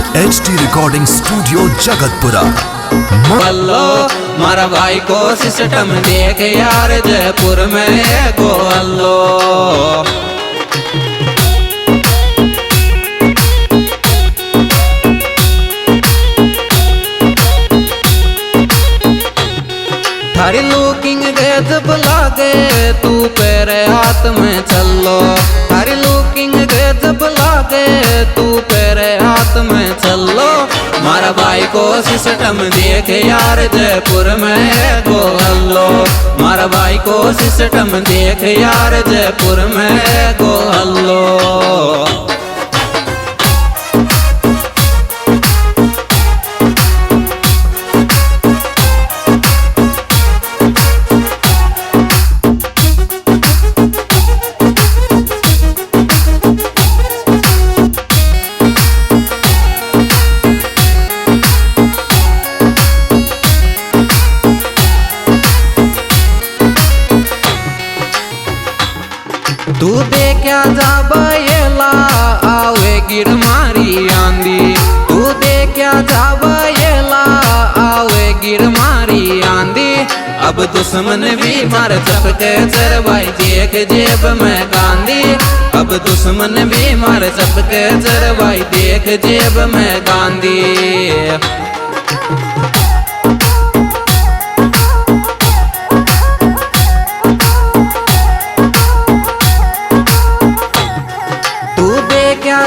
HD recording studio Jagatpura. बल्लो मारा भाई को सिस्टम देख यार जयपुर में को अल्लो। थारी लुकिंग गजब लागे तू पेरे हाथ में चलो। थारी लुकिंग गजब लागे तू पेरे हाथ में चलो। मारा भाई को सिस्टम देख यार जयपुर में गो हल्लो। मारा भाई को सिस्टम देख यार जयपुर में गो हल्लो। तू देखा जा बयला आवे गिर मारी आंधी। तू देखा जा बयला आवे गिर मारी आंधी। अब दुश्मन भी मार चपके चर भाई देख जेब में गांधी। अब दुश्मन भी मार चपके चर भाई देख जेब में गांधी।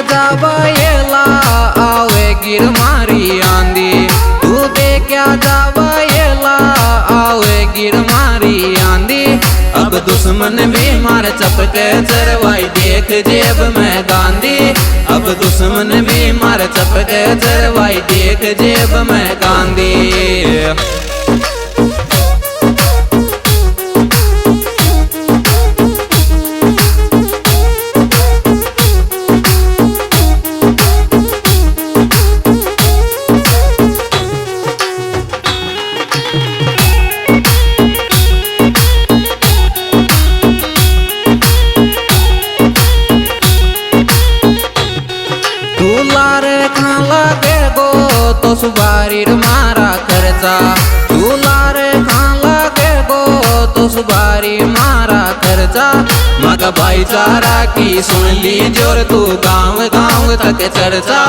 जाबेला आवे गिर मारी आंधी। तू देखा जाबेला आवे गिर मारी आंधी। अब दुश्मन भी मार चपके चरवाई देख जेब में गांधी। अब दुश्मन भी मार चपके चरवाई देख जेब में गांधी। तो सुबारी मारा खर्चा। तू लारे खान लगे गो तो सुबारी मारा खर्चा। मगा भाईचारा की सुन ली जोर तू गांव गांव तक चर्चा।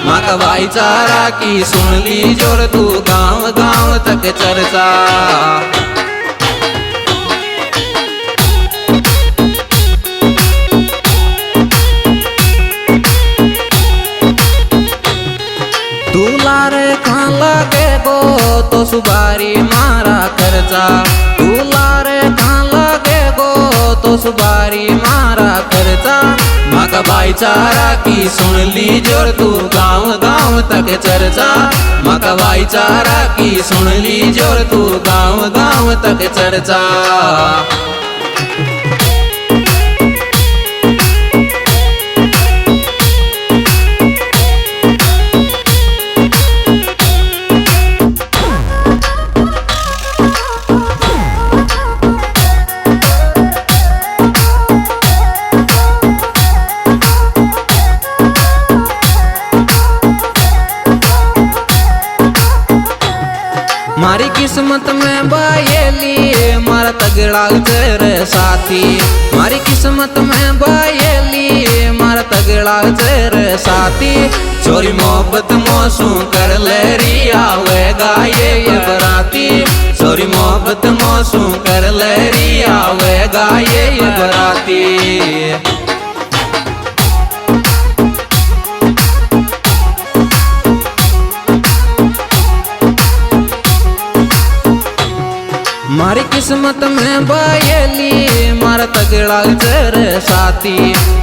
मगा भाईचारा की सुन ली जोर तू गांव गांव तक चर्चा। तू लारे खान लगे गो तो सुबारी मारा खर्चा। तू लारे खान लगे गो तो सुबारी मारा खर्चा। मगा भाईचारा की सुन ली जोर तू गांव गांव तक चर्चा। मगा भाईचारा की सुन ली जोर तू गांव गांव तक चर्चा। मारी किस्मत में बायली मारा तगड़ा चर साथी। मारी किस्मत में बायली मारा तगड़ा चर साथी। चोरी मोहब्बत मोसू कर ले रिया वे गाये ये बराती। चोरी मोहब्बत मोसू कर ले रिया वे गाये ये बराती। मारी किस्मत में बायली मारा तगड़ा चर साथी।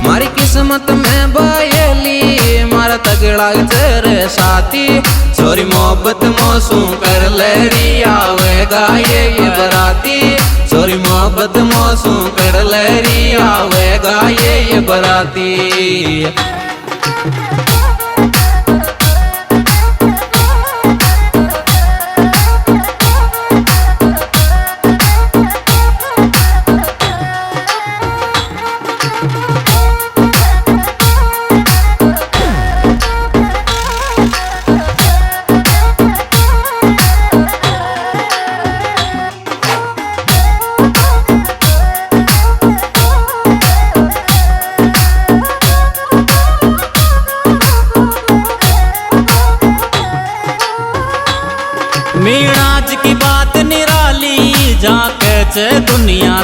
मारी किस्मत में बायली मारा तगड़ा चर साथी। चोरी मोहब्बत मोसू कर ले रिया वे गाये ये बराती। चोरी मोहब्बत मोसू कर ले रिया वे गाये ये बराती।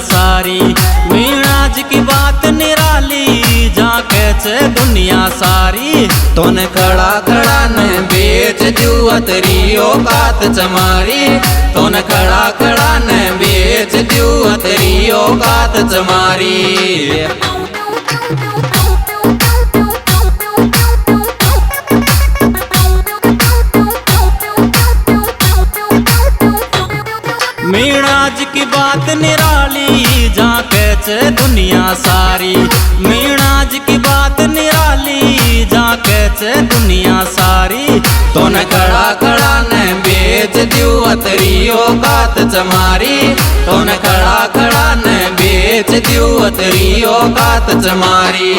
सारी। मीणाज की बात निराली जाके छे दुनिया सारी। तोने खड़ा खड़ा ने बेच दियो तेरी औकात चमारी। तोने खड़ा खड़ा ने बेच दियो तेरी औकात चमारी। मीणाज की बात निराली जाके छे दुनिया सारी। मीणाज की बात निराली जाके छे दुनिया सारी। तोने खड़ा खड़ा ने बेच दियो तेरी औकात चमारी। तोने खड़ा खड़ा ने बेच दियो तेरी औकात चमारी।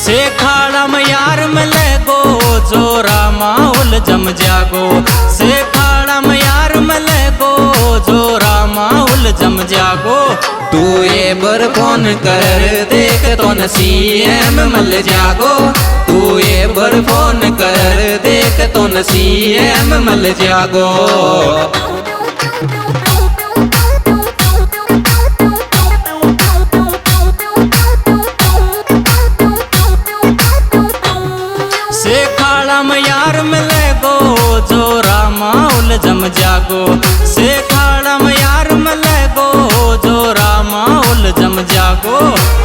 शेखाड़ा में यार मिले गो जोरा माहौल जम जागो। शेखाड़ा में यार मिले गो जोरा माहौल जम जागो। तू ये बर फोन कर देख तो न सीएम मिल जागो। तू ये बर फोन कर देख तो न सीएम मिल जागो। शेखाड़ा में यार मिले गो जोरा माहौल जम जागो। शेखाड़ा में यार मिले गो जोरा माहौल जम जागो।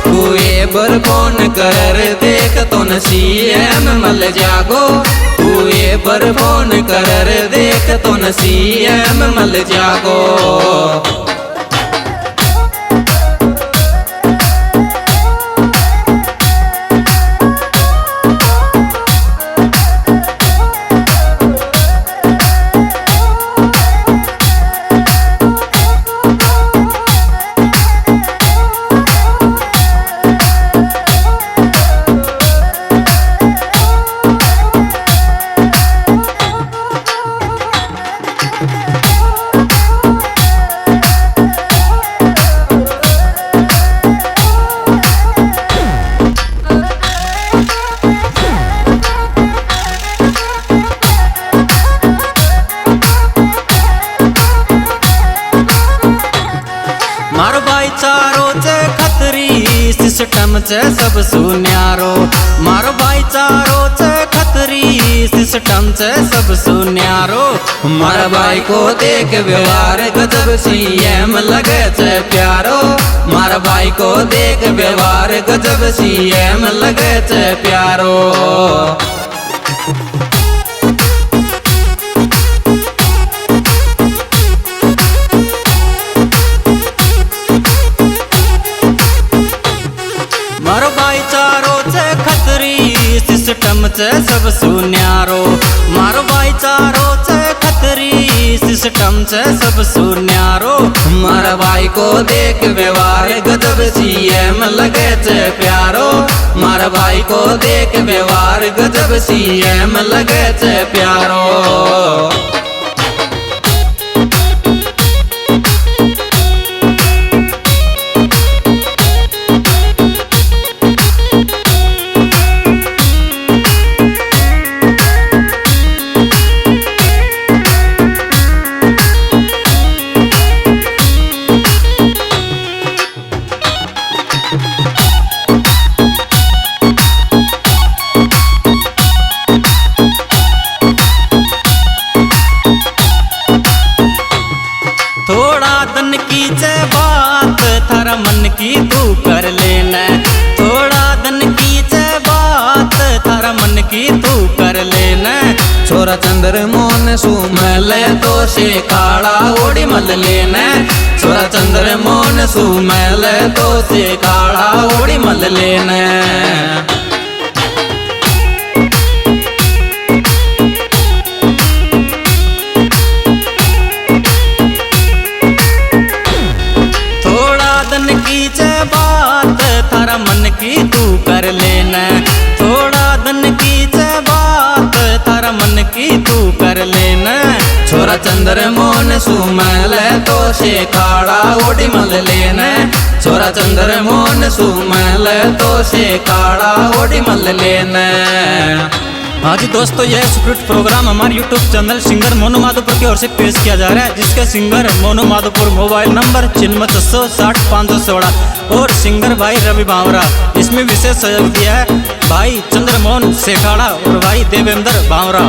तू ये बर फोन कर देख तो न सीएम मिल जागो। तू ये बर फोन कर देख तो न सीएम मिल जागो। मारो भाईचारो चे खतरी सिस्टम चे सब सुन्यारो। मारो भाईचारो चे खतरी सिस्टम चे सब सुन्यारो। मारा भाई को देख व्यवहार गजब सीएम लगे छे प्यारो। मारा भाई को देख व्यवहार गजब सीएम लगे छे प्यारो। मारो भाईचारो चे खतरी सिस्टम चे सब सुन्यारो। मारो भाईचारो चे खतरी सिस्टम चे सब सुन्यारो। मारा भाई को देख व्यवहार गजब सीएम लगे छे प्यारो। मारा भाई को देख व्यवहार गजब सीएम लगे छे प्यारो। की तू कर लेना, थोड़ा धन की चे बात थारा मन की तू कर लेना। छोरा चंद्र मोहन सुमल तो से काला ओडी मल लेना, छोरा चंद्र मोहन सुमल तो से काला ओडी मल लेना। बात थारा मन छोरा चंद्र मोहन सुमल तो शेखाड़ा ओडी मल लेने छोरा चंद्र मोहन सुमल तो शेखाड़ा ओडी मल लेने। हाँ जी दोस्तों, यह स्क्रिप्ट प्रोग्राम हमारे YouTube channel singer Monu Madhopur की ओर से पेश किया जा रहा है, जिसके singer Monu Madhopur, mobile number 9660600516 और सिंगर भाई रवि बावरा। इसमें विशेष सहयोग दिया है भाई चंद्रमोहन शेखाड़ा और भाई देवेंद्र बावरा।